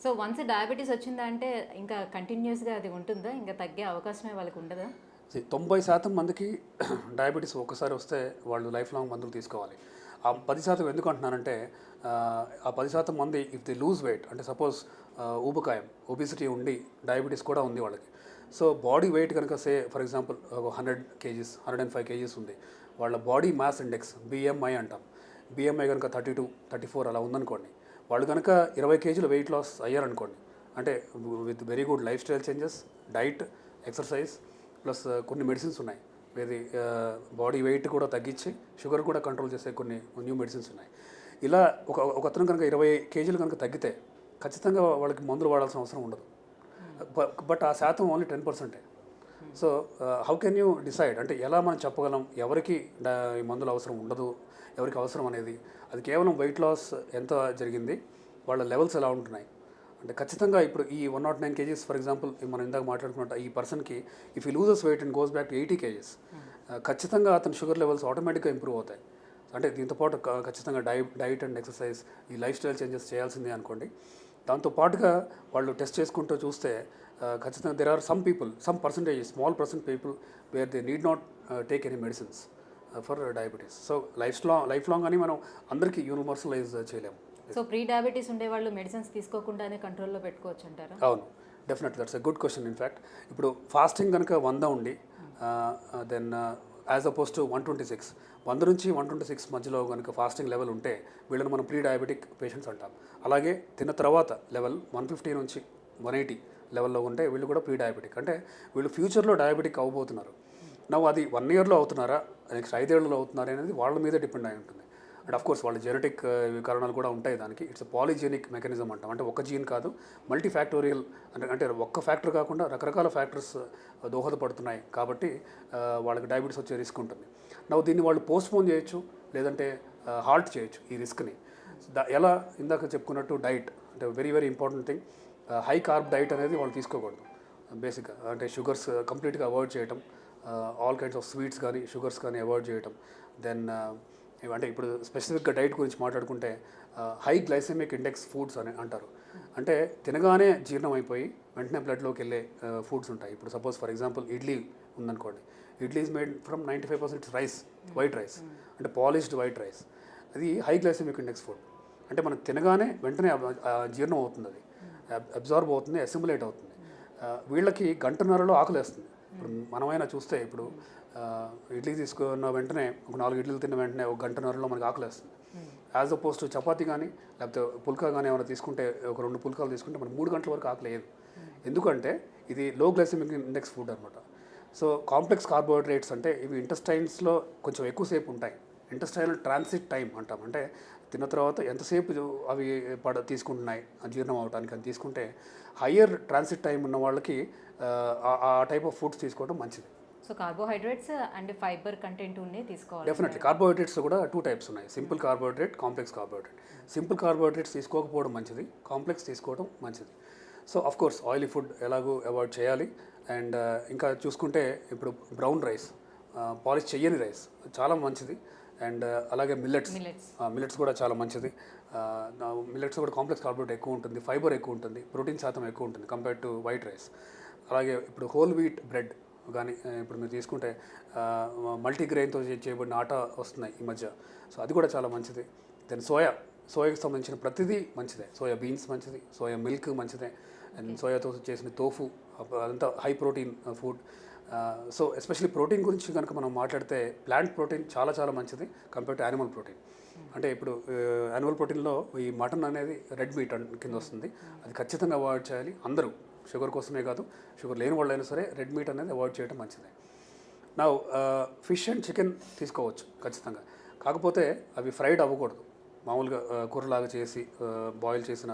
So once diabetes వచ్చిందంటే ఇంకా కంటిన్యూస్గా అది ఉంటుందా? ఇంకా తగ్గే అవకాశమే వాళ్ళకి ఉండదా? 90% మందికి డయాబెటీస్ ఒక్కసారి వస్తే వాళ్ళు లైఫ్ లాంగ్ మందులు తీసుకోవాలి. ఆ 10% ఎందుకు అంటున్నానంటే ఆ 10% మంది ఇఫ్ ది లూజ్ వెయిట్ అంటే సపోజ్ ఊబకాయం ఒబిసిటీ ఉండి డయాబెటీస్ కూడా ఉంది వాళ్ళకి. సో బాడీ వెయిట్ కనుక ఫర్ ఎగ్జాంపుల్ 100 కేజీస్ 105 కేజీస్ ఉంది, వాళ్ళ బాడీ మాస్ ఇండెక్స్ బిఎంఐ అంటాం. బిఎంఐ కనుక 32 34 అలా ఉందనుకోండి, వాళ్ళు కనుక 20 కేజీలు వెయిట్ లాస్ అయ్యారనుకోండి, అంటే with very good life style changes, diet, exercise plus కొన్ని మెడిసిన్స్ ఉన్నాయి. ఇది బాడీ వెయిట్ కూడా తగ్గించి షుగర్ కూడా కంట్రోల్ చేసే కొన్ని న్యూ మెడిసిన్స్ ఉన్నాయి. ఇలా ఒక అతను కనుక 20 కేజీలు కనుక తగ్గితే ఖచ్చితంగా వాళ్ళకి మందులు వాడాల్సిన అవసరం ఉండదు. బట్ ఆ శాతం only 10%. So how can you decide అంటే ఎలా మనం చెప్పగలం ఎవరికి ఈ మందులు అవసరం ఉండదు, ఎవరికి అవసరం అనేది? అది కేవలం వెయిట్ లాస్ ఎంత జరిగింది, వాళ్ళ లెవెల్స్ ఎలా ఉంటున్నాయి అంటే ఖచ్చితంగా ఇప్పుడు ఈ 109 కేజీస్ ఫర్ ఎగ్జాంపుల్ మనం ఇందాక మాట్లాడుకున్నట్టు ఈ పర్సన్కి if he loses weight and goes back to 80 kgs, ఖచ్చితంగా అతని షుగర్ లెవెల్స్ ఆటోమేటిక్గా ఇంప్రూవ్ అవుతాయి. అంటే దీంతో పాటు ఖచ్చితంగా డైట్ అండ్ ఎక్సర్సైజ్, ఈ లైఫ్ స్టైల్ చేంజెస్ చేయాల్సిందే అనుకోండి. దాంతో పాటుగా వాళ్ళు టెస్ట్ చేసుకుంటూ చూస్తే ఖచ్చితంగా there are some percentage small percent people where they need not take any medicines for diabetes. So life long అని మనం అందరికీ యూనివర్సలైజ్ చేయలేము. సో ప్రీ డయాబెటీస్ ఉండేవాళ్ళు మెడిసిన్స్ తీసుకోకుండానే కంట్రోల్లో పెట్టుకోవచ్చు అంటారా? అవును, definitely that's a good question. In fact ఇప్పుడు ఫాస్టింగ్ కనుక 100 ఉండి దెన్ యాజ్ అపోజ్ టు 126, 100 నుంచి 126 మధ్యలో కనుక ఫాస్టింగ్ లెవెల్ ఉంటే వీళ్ళని మనం ప్రీ డయాబెటిక్ పేషెంట్స్ అంటాం. అలాగే తిన్న తర్వాత లెవెల్ 150 నుంచి 180 లెవెల్లో ఉంటే వీళ్ళు కూడా ప్రీ డయాబెటిక్. అంటే వీళ్ళు ఫ్యూచర్లో డయాబెటిక్ అవ్వబోతున్నారు. అది 1 ఇయర్లో అవుతున్నారా, నెక్స్ట్ 5 ఏళ్లలో అవుతున్నారా అనేది వాళ్ళ మీద డిపెండ్ అయి ఉంటుంది. అండ్ ఆఫ్ కోర్స్ వాళ్ళ జెనెటిక్ కారణాలు కూడా ఉంటాయి దానికి. ఇట్స్ పాలిజెనిక్ మెకానిజం అంటాం. అంటే ఒక జీన్ కాదు, మల్టీ ఫ్యాక్టోరియల్, అంటే ఒక్క ఫ్యాక్టర్ కాకుండా రకరకాల ఫ్యాక్టర్స్ దోహదపడుతున్నాయి కాబట్టి వాళ్ళకి డయాబెటీస్ వచ్చే రిస్క్ ఉంటుంది. దీన్ని వాళ్ళు పోస్ట్పోన్ చేయొచ్చు, లేదంటే హాల్ట్ చేయొచ్చు ఈ రిస్క్ని. ఎలా ఇందాక చెప్పుకున్నట్టు డైట్ అంటే very very important thing. High carb diet అనేది వాళ్ళు తీసుకోకూడదు బేసిక్గా. అంటే షుగర్స్ కంప్లీట్గా అవాయిడ్ చేయటం, ఆల్ కైండ్స్ ఆఫ్ స్వీట్స్ కానీ షుగర్స్ కానీ అవాయిడ్ చేయటం. దెన్ అంటే ఇప్పుడు స్పెసిఫిక్గా డైట్ గురించి మాట్లాడుకుంటే హై గ్లైసెమిక్ ఇండెక్స్ ఫుడ్స్ అని అంటారు. అంటే తినగానే జీర్ణం అయిపోయి వెంటనే బ్లడ్లోకి వెళ్ళే ఫుడ్స్ ఉంటాయి. ఇప్పుడు సపోజ్ ఫర్ ఎగ్జాంపుల్ ఇడ్లీ ఉందనుకోండి, idli is made from 95% rice, white rice, అంటే పాలిష్డ్ వైట్ రైస్. అది హై గ్లైసెమిక్ ఇండెక్స్ ఫుడ్. అంటే మనం తినగానే వెంటనే జీర్ణం అవుతుంది, అది అబ్జార్బ్ అవుతుంది, అసిమ్యులేట్ అవుతుంది. వీళ్ళకి గంటన్నరలో ఆకలేస్తుంది. ఇప్పుడు మనమైనా చూస్తే ఇప్పుడు ఇడ్లీ తీసుకున్న వెంటనే ఒక 4 ఇడ్లీలు తిన్న వెంటనే ఒక గంటన్నరలో మనకి ఆకలేస్తుంది. యాజ్ అపోజ్ టు చపాతీ కానీ లేకపోతే పుల్కా కానీ ఏమైనా తీసుకుంటే ఒక 2 పుల్కాలు తీసుకుంటే మనకు 3 గంటల వరకు ఆకలేదు. ఎందుకంటే ఇది లో గ్లైసెమిక్ ఇండెక్స్ ఫుడ్ అనమాట. సో కాంప్లెక్స్ కార్బోహైడ్రేట్స్ అంటే ఇవి ఇంటెస్టైన్స్లో కొంచెం ఎక్కువసేపు ఉంటాయి. ఇంటెస్టైనల్ ట్రాన్సిట్ టైం అంటాం. అంటే తిన్న తర్వాత ఎంతసేపు అవి తీసుకుంటున్నాయి జీర్ణం అవడానికి అని తీసుకుంటే హయ్యర్ ట్రాన్సిట్ టైం ఉన్న వాళ్ళకి ఆ టైప్ ఆఫ్ ఫుడ్స్ తీసుకోవడం మంచిది. So carbohydrates and fibre content ఉన్నాయి తీసుకోవాలి. డెఫినెట్లీ కార్బోహైడ్రేట్స్ కూడా 2 టైప్స్ ఉన్నాయి, simple carbohydrate, complex carbohydrate. Simple carbohydrates తీసుకోకపోవడం మంచిది, కాంప్లెక్స్ తీసుకోవడం మంచిది. So of course oily food ఎలాగో అవాయిడ్ చేయాలి. అండ్ ఇంకా చూసుకుంటే ఇప్పుడు బ్రౌన్ రైస్, పాలిష్ చెయ్యని రైస్ చాలా మంచిది. అండ్ అలాగే మిల్లెట్స్ కూడా చాలా మంచిది. మిల్లెట్స్ కూడా కాంప్లెక్స్ కార్బోహైడ్రేట్ ఎక్కువ ఉంటుంది, ఫైబర్ ఎక్కువ ఉంటుంది, ప్రోటీన్ శాతం ఎక్కువ ఉంటుంది కంపేర్డ్ టు వైట్ రైస్. అలాగే ఇప్పుడు హోల్ వీట్ బ్రెడ్ కానీ ఇప్పుడు మీరు తీసుకుంటే మల్టీగ్రెయిన్తో చేయబడిన ఆటా వస్తున్నాయి ఈ మధ్య. సో అది కూడా చాలా మంచిది. దెన్ సోయాకి సంబంధించిన ప్రతిదీ మంచిదే. సోయా బీన్స్ మంచిది, సోయా మిల్క్ మంచిదే, అండ్ సోయాతో చేసిన తోఫు అదంతా high protein food. So especially protein గురించి కనుక మనం మాట్లాడితే ప్లాంట్ ప్రోటీన్ చాలా చాలా మంచిది కంపేర్ టు యానిమల్ ప్రోటీన్. అంటే ఇప్పుడు యానిమల్ ప్రోటీన్లో ఈ మటన్ అనేది రెడ్ మీట్ కింద వస్తుంది. అది ఖచ్చితంగా అవాయిడ్ చేయాలి అందరూ, షుగర్ కోసమే కాదు, షుగర్ లేని వాళ్ళైనా సరే రెడ్ మీట్ అనేది అవాయిడ్ చేయడం మంచిదే. ఫిష్ అండ్ చికెన్ తీసుకోవచ్చు ఖచ్చితంగా, కాకపోతే అవి ఫ్రైడ్ అవ్వకూడదు. మామూలుగా కూరలాగా చేసి బాయిల్ చేసిన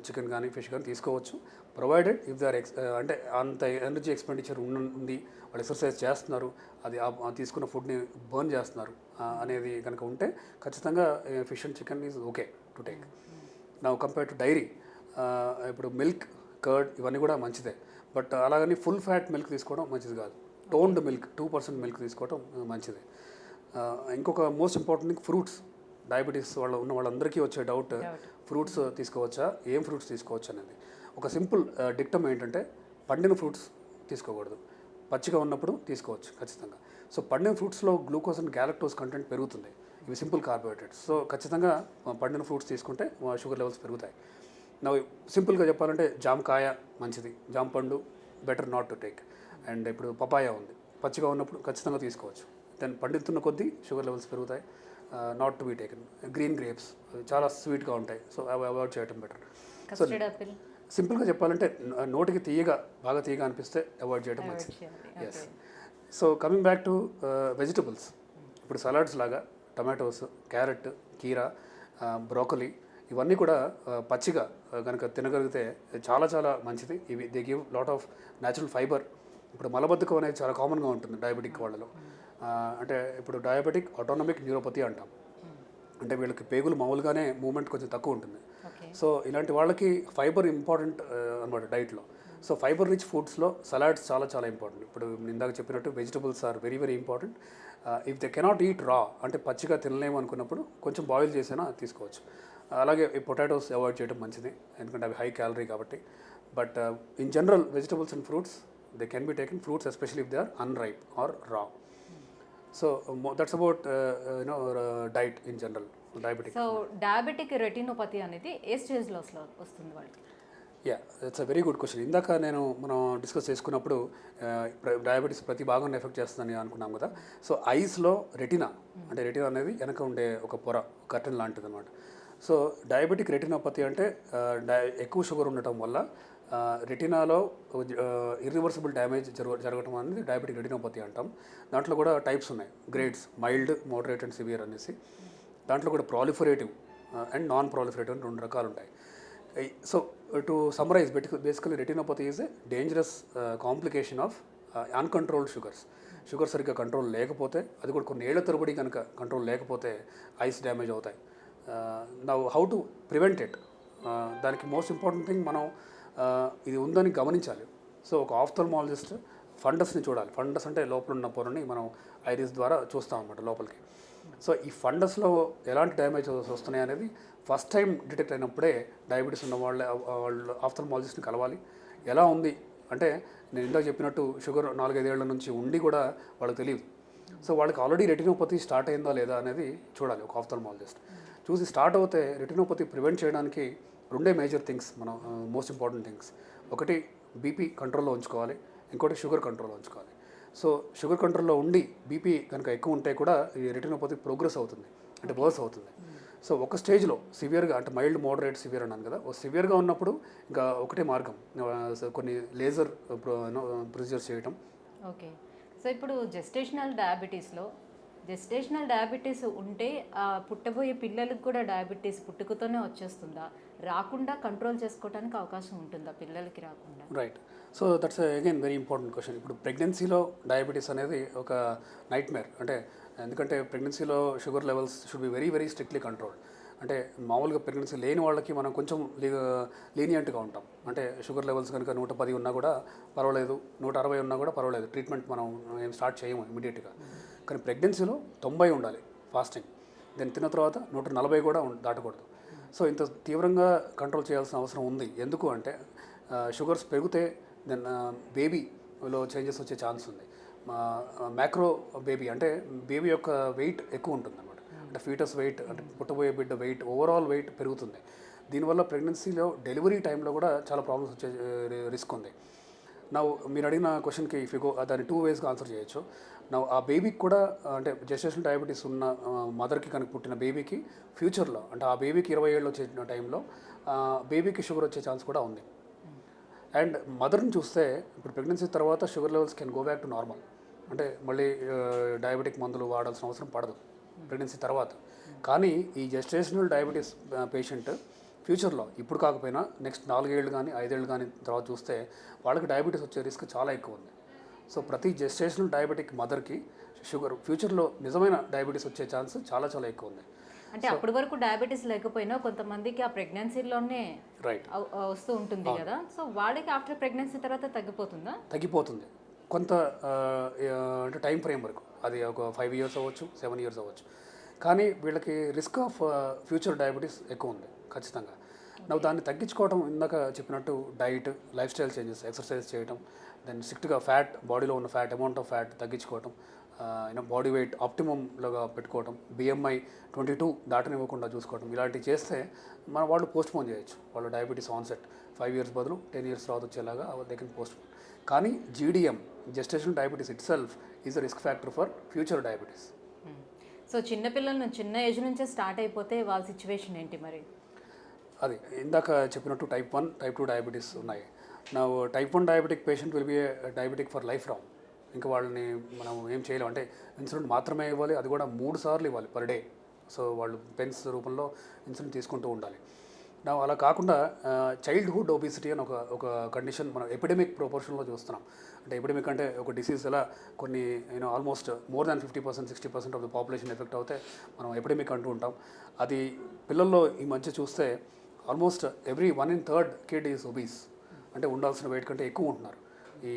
చికెన్ కానీ ఫిష్ కానీ తీసుకోవచ్చు, ప్రొవైడెడ్ ఇఫ్ దే ఆర్ అంటే అంత ఎనర్జీ ఎక్స్పెండిచర్ ఉంది, వాళ్ళు ఎక్సర్సైజ్ చేస్తున్నారు, అది తీసుకున్న ఫుడ్ని బర్న్ చేస్తున్నారు అనేది కనుక ఉంటే ఖచ్చితంగా fish and chicken is okay to take. Compare to dairy, ఇప్పుడు మిల్క్, కర్డ్ ఇవన్నీ కూడా మంచిదే, బట్ అలాగని ఫుల్ ఫ్యాట్ మిల్క్ తీసుకోవడం మంచిది కాదు. టోన్డ్ మిల్క్ 2% మిల్క్ తీసుకోవడం మంచిది. ఇంకొక మోస్ట్ ఇంపార్టెంట్ థింగ్ డయాబెటీస్ ఉన్న వాళ్ళందరికీ వచ్చే డౌట్ ఫ్రూట్స్ తీసుకోవచ్చా, ఏం ఫ్రూట్స్ తీసుకోవచ్చు అనేది. ఒక సింపుల్ డిక్టమ్ ఏంటంటే పండిన ఫ్రూట్స్ తీసుకోకూడదు, పచ్చిగా ఉన్నప్పుడు తీసుకోవచ్చు ఖచ్చితంగా. సో పండిన ఫ్రూట్స్లో గ్లూకోజ్ అండ్ గ్యాలక్టోజ్ కంటెంట్ పెరుగుతుంది, ఇవి సింపుల్ కార్బోహైడ్రేట్స్. సో ఖచ్చితంగా పండిన ఫ్రూట్స్ తీసుకుంటే షుగర్ లెవెల్స్ పెరుగుతాయి. నా సింపుల్గా చెప్పాలంటే జామకాయ మంచిది, జామ పండు better not to take. And ఇప్పుడు పపాయ ఉంది, పచ్చిగా ఉన్నప్పుడు ఖచ్చితంగా తీసుకోవచ్చు. దెన్ పండితున్న కొద్దీ షుగర్ లెవెల్స్ పెరుగుతాయి, not to be taken. Green grapes చాలా స్వీట్గా ఉంటాయి, సో అవి అవాయిడ్ చేయడం బెటర్. సో సింపుల్గా చెప్పాలంటే నోటికి బాగా తీయగా అనిపిస్తే అవాయిడ్ చేయడం మంచిది. Yes. So coming back to vegetables, ఇప్పుడు సలాడ్స్ లాగా టమాటోస్, క్యారెట్, కీరా, బ్రోకలీ ఇవన్నీ కూడా పచ్చిగా కనుక తినగలిగితే చాలా చాలా మంచిది. ఇవి they give lot of natural fiber. ఇప్పుడు మలబద్ధకం అనేది చాలా కామన్గా ఉంటుంది డయాబెటిక్ వాళ్ళలో. అంటే ఇప్పుడు డయాబెటిక్ ఆటోనమిక్ న్యూరోపతి అంటాం, అంటే వీళ్ళకి పేగులు మామూలుగానే మూమెంట్ కొంచెం తక్కువ ఉంటుంది. సో ఇలాంటి వాళ్ళకి ఫైబర్ ఇంపార్టెంట్ అనమాట డైట్లో. సో ఫైబర్ రిచ్ ఫుడ్స్లో సలాడ్స్ చాలా చాలా ఇంపార్టెంట్. ఇప్పుడు ఇందాక చెప్పినట్టు vegetables are very very important. If they cannot eat raw, అంటే పచ్చిగా తినలేము అనుకున్నప్పుడు కొంచెం బాయిల్ చేసినా తీసుకోవచ్చు. అలాగే ఈ పొటాటోస్ అవాయిడ్ చేయడం మంచిది, ఎందుకంటే అవి హై క్యాలరీ కాబట్టి. But in general vegetables and fruits they can be taken, fruits especially if they are unripe or raw. So that's about diet in general diabetic. So diabetic retinopathy అనేది ఏ స్టేజ్లో వస్తుంది వాళ్ళకి? Yeah, it's a very good question. ఇందాక మనం discuss చేసుకున్నప్పుడు diabetes ప్రతి భాగాన్ని ఎఫెక్ట్ చేస్తుందని అనుకున్నాం కదా. సో ఐస్లో రెటినా, అంటే రెటినా అనేది వెనక ఉండే ఒక పొర, కర్టన్ లాంటిది అనమాట. సో డయాబెటిక్ రెటినోపతి అంటే ఎక్కువ షుగర్ ఉండటం వల్ల రెటినాలో ఇర్రివర్సిబుల్ డ్యామేజ్ జరగటం అనేది డయాబెటిక్ రెటినోపతి అంటాం. దాంట్లో కూడా టైప్స్ ఉన్నాయి, grades, mild, moderate and severe అనేసి. దాంట్లో కూడా ప్రాలిఫరేటివ్ అండ్ నాన్ ప్రాలిఫరేటివ్ అని 2 రకాలు ఉంటాయి. So to summarise, basically retinopathy is a dangerous complication of uncontrolled sugars. Sugar సరిగ్గా కంట్రోల్ లేకపోతే, అది కూడా కొన్ని ఏళ్ల తరబడి కనుక కంట్రోల్ లేకపోతే ఐస్ డ్యామేజ్ అవుతాయి. Now how to prevent it, దానికి మోస్ట్ ఇంపార్టెంట్ థింగ్ మనం ఇది ఉందని గమనించాలి. సో ఒక ఆఫ్థల్మాలజిస్ట్ ఫండస్ని చూడాలి. ఫండస్ అంటే లోపల ఉన్న పొరని మనం ఐరిస్ ద్వారా చూస్తాం అన్నమాట లోపలికి. సో ఈ ఫండస్లో ఎలాంటి డ్యామేజ్ వస్తున్నాయి అనేది ఫస్ట్ టైం డిటెక్ట్ అయినప్పుడే డయాబెటీస్ ఉన్న వాళ్ళు ఆఫ్థల్మాలజిస్ట్ని కలవాలి. ఎలా ఉంది అంటే, నేను ఇందాక చెప్పినట్టు షుగర్ 4-5 ఏళ్ల నుంచి ఉండి కూడా వాళ్ళకి తెలియదు. సో వాళ్ళకి ఆల్రెడీ రెటినోపతి స్టార్ట్ అయిందా లేదా అనేది చూడాలి ఒక ఆఫ్థల్మాలజిస్ట్. చూసి స్టార్ట్ అవుతే రెటినోపతి ప్రివెంట్ చేయడానికి 2 మేజర్ థింగ్స్, మనం మోస్ట్ ఇంపార్టెంట్ థింగ్స్. ఒకటి బీపీ కంట్రోల్లో ఉంచుకోవాలి, ఇంకోటి షుగర్ కంట్రోల్లో ఉంచుకోవాలి. సో షుగర్ కంట్రోల్లో ఉండి బీపీ కనుక ఎక్కువ ఉంటే కూడా ఈ రెటినోపతి ప్రోగ్రెస్ అవుతుంది, అంటే వర్స్ అవుతుంది. సో ఒక స్టేజ్లో సివియర్గా, అంటే మైల్డ్, మోడరేట్, సివియర్ అన్నాను కదా, సివియర్గా ఉన్నప్పుడు ఇంకా ఒకటే మార్గం, కొన్ని లేజర్ ప్రొసీజర్స్ చేయటం. ఓకే. సో ఇప్పుడు జెస్టేషనల్ డయాబెటీస్ ఉంటే పుట్టబోయే పిల్లలకు కూడా డయాబెటీస్ పుట్టుకతోనే వచ్చేస్తుందా, రాకుండా కంట్రోల్ చేసుకోవడానికి అవకాశం ఉంటుందా పిల్లలకి రాకుండా? Right. So that's again very important question. ఇప్పుడు ప్రెగ్నెన్సీలో డయాబెటీస్ అనేది ఒక నైట్ మేర్. అంటే ఎందుకంటే ప్రెగ్నెన్సీలో sugar levels should be very very strictly controlled. అంటే మామూలుగా ప్రెగ్నెన్సీ లేని వాళ్ళకి మనం కొంచెం లీనియంట్గా ఉంటాం. అంటే షుగర్ లెవెల్స్ కనుక 110 ఉన్నా కూడా పర్వాలేదు, 160 ఉన్నా కూడా పర్వాలేదు, ట్రీట్మెంట్ మనం ఏం స్టార్ట్ చేయము ఇమీడియట్గా. కానీ ప్రెగ్నెన్సీలో 90 ఉండాలి ఫాస్టింగ్, దాన్ని తిన్న తర్వాత 140 కూడా దాటకూడదు. సో ఇంత తీవ్రంగా కంట్రోల్ చేయాల్సిన అవసరం ఉంది. ఎందుకు అంటే షుగర్స్ పెరిగితే దెన్ బేబీలో చేంజెస్ వచ్చే ఛాన్స్ ఉంది. మ్యాక్రో బేబీ అంటే బేబీ యొక్క వెయిట్ ఎక్కువ ఉంటుంది అన్నమాట. అంటే ఫీటస్ వెయిట్, అంటే పుట్టబోయే బిడ్డ వెయిట్, ఓవరాల్ వెయిట్ పెరుగుతుంది. దీనివల్ల ప్రెగ్నెన్సీలో డెలివరీ టైంలో కూడా చాలా ప్రాబ్లమ్స్ వచ్చే రిస్క్ ఉంది. నా మీరు అడిగిన క్వశ్చన్కి ఇఫ్ యూ గో, దాన్ని 2 వేస్గా ఆన్సర్ చేయొచ్చు. నా ఆ బేబీకి కూడా, అంటే జెస్టేషన్ డయాబెటీస్ ఉన్న మదర్కి కనుక పుట్టిన బేబీకి ఫ్యూచర్లో, అంటే ఆ బేబీకి 20 ఏళ్ళు వచ్చే టైంలో బేబీకి షుగర్ వచ్చే ఛాన్స్ కూడా ఉంది. అండ్ మదర్ని చూస్తే ఇప్పుడు ప్రెగ్నెన్సీ తర్వాత sugar levels can go back to normal. అంటే మళ్ళీ డయాబెటిక్ మందులు వాడాల్సిన అవసరం పడదు ప్రెగ్నెన్సీ తర్వాత. కానీ ఈ జెస్టేషనల్ డయాబెటీస్ పేషెంట్ ఫ్యూచర్లో, ఇప్పుడు కాకపోయినా నెక్స్ట్ 4 ఏళ్ళు కానీ 5 ఏళ్ళు కానీ తర్వాత చూస్తే వాళ్ళకి డయాబెటీస్ వచ్చే రిస్క్ చాలా ఎక్కువ ఉంది. సో ప్రతి జెస్టేషనల్ డయాబెటిక్ మదర్కి షుగర్ ఫ్యూచర్లో నిజమైన డయాబెటీస్ వచ్చే ఛాన్స్ చాలా చాలా ఎక్కువ ఉంది. అంటే అప్పటి వరకు డయాబెటీస్ లేకపోయినా కొంతమందికి ఆ ప్రెగ్నెన్సీలోనే రైట్ వస్తూ ఉంటుంది కదా. సో వాళ్ళకి ఆఫ్టర్ ప్రెగ్నెన్సీ తర్వాత తగ్గిపోతుందా? తగ్గిపోతుంది కొంత, అంటే టైం ఫ్రేమ్ వరకు. అది ఒక 5 ఇయర్స్ అవ్వచ్చు, 7 ఇయర్స్ అవ్వచ్చు. కానీ వీళ్ళకి రిస్క్ ఆఫ్ ఫ్యూచర్ డయాబెటీస్ ఎక్కువ ఉంది ఖచ్చితంగా. నువ్వు దాన్ని తగ్గించుకోవడం ఇందాక చెప్పినట్టు diet, lifestyle changes, exercise చేయడం, దెన్ స్ట్రిక్ట్గా ఫ్యాట్, బాడీలో ఉన్న ఫ్యాట్, అమౌంట్ ఆఫ్ ఫ్యాట్ తగ్గించుకోవటం, బాడీ వెయిట్ ఆప్టిమంలోగా పెట్టుకోవటం, బిఎంఐ 22 దాటనివ్వకుండా చూసుకోవడం, ఇలాంటివి చేస్తే మన వాళ్ళు పోస్ట్ పోన్ చేయొచ్చు వాళ్ళ డయాబెటీస్ ఆన్సెట్ 5 ఇయర్స్ బదులు 10 ఇయర్స్ తర్వాత వచ్చేలాగా దే కెన్ పోస్ట్ పోన్. కానీ GDM, gestational diabetes itself is a risk factor for future diabetes. So చిన్నపిల్లలను చిన్న ఏజ్ నుంచే స్టార్ట్ అయిపోతే వాళ్ళ సిచ్యువేషన్ ఏంటి మరి? అది ఇందాక చెప్పినట్టు టైప్ 1, టైప్ 2 డయాబెటీస్ ఉన్నాయి. నా type 1 diabetic patient will be diabetic for life wrong. ఇంకా వాళ్ళని మనం ఏం చేయలేం. అంటే ఇన్సులిన్ మాత్రమే ఇవ్వాలి, అది కూడా 3 సార్లు ఇవ్వాలి పర్ డే. సో వాళ్ళు పెన్స్ రూపంలో ఇన్సులిన్ తీసుకుంటూ ఉండాలి. నా అలా కాకుండా చైల్డ్హుడ్ ఒబిసిటీ అని ఒక కండిషన్ మనం ఎపిడమిక్ ప్రొపోర్షన్లో చూస్తున్నాం. అంటే ఎపిడమిక్ అంటే ఒక డిసీజ్ ఎలా కొన్ని almost more than 50%, 60% of the population effect అవుతే మనం ఎపిడమిక్ అంటూ ఉంటాం. అది పిల్లల్లో ఈ మధ్య చూస్తే almost every 1 in 3rd kid is obese. అంటే ఉండాల్సిన వెయిట్ కంటే ఎక్కువ ఉంటున్నారు. ఈ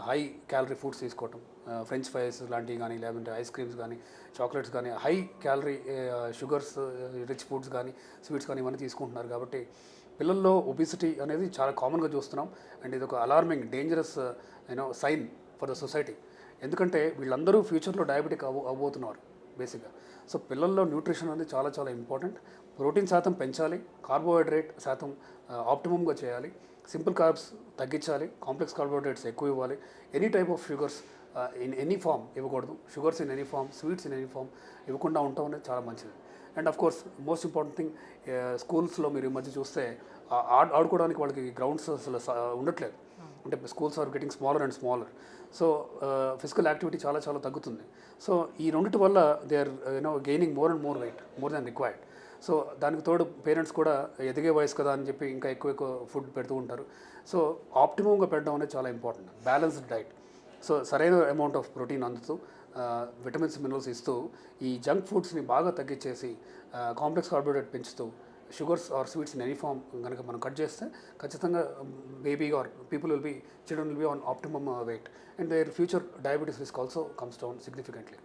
హై క్యాలరీ ఫుడ్స్ తీసుకోవటం, ఫ్రెంచ్ ఫ్రైస్ లాంటివి కానీ, లేదంటే ఐస్ క్రీమ్స్ కానీ, చాక్లెట్స్ కానీ, high calorie sugars rich foods కానీ, స్వీట్స్ కానీ ఇవన్నీ తీసుకుంటున్నారు. కాబట్టి పిల్లల్లో ఒబిసిటీ అనేది చాలా కామన్గా చూస్తున్నాం. అండ్ ఇది ఒక alarming, dangerous sign for the society. ఎందుకంటే వీళ్ళందరూ ఫ్యూచర్లో డయాబెటిక్ అవ్వబోతున్నారు బేసిక్గా. సో పిల్లల్లో న్యూట్రిషన్ అనేది చాలా చాలా ఇంపార్టెంట్. ప్రోటీన్ శాతం పెంచాలి, కార్బోహైడ్రేట్ శాతం ఆప్టిమమ్గా చేయాలి, సింపుల్ కార్బ్స్ తగ్గించాలి, కాంప్లెక్స్ కార్బోహైడ్రేట్స్ ఎక్కువ ఇవ్వాలి, any type of sugars in any form ఇవ్వకూడదు, sugars in any form, sweets in any form ఇవ్వకుండా ఉండటం అనేది చాలా మంచిది. And of course most important thing, స్కూల్స్లో మీరు ఈ మధ్య చూస్తే ఆడుకోవడానికి వాళ్ళకి గ్రౌండ్స్ అసలు ఉండట్లేదు. అంటే schools are getting smaller and smaller. So physical activity చాలా చాలా తగ్గుతుంది. సో ఈ రెండింటి వల్ల they are gaining more and more weight, more than required. So దానికి తోడు పేరెంట్స్ కూడా ఎదిగే వయసు కదా అని చెప్పి ఇంకా ఎక్కువ ఫుడ్ పెడుతూ ఉంటారు. సో ఆప్టిమంగా పెట్టడం అనేది చాలా ఇంపార్టెంట్. బ్యాలెన్స్డ్ డైట్, సో సరైన అమౌంట్ ఆఫ్ ప్రోటీన్ అందుతూ, విటమిన్స్, మినరల్స్ ఇస్తూ, ఈ జంక్ ఫుడ్స్ని బాగా తగ్గించేసి, కాంప్లెక్స్ కార్బోహైడ్రేట్ పెంచుతూ, sugars or sweets in any form కనుక మనం కట్ చేస్తే ఖచ్చితంగా baby or children will be on optimum weight, and their future diabetes risk also comes down significantly.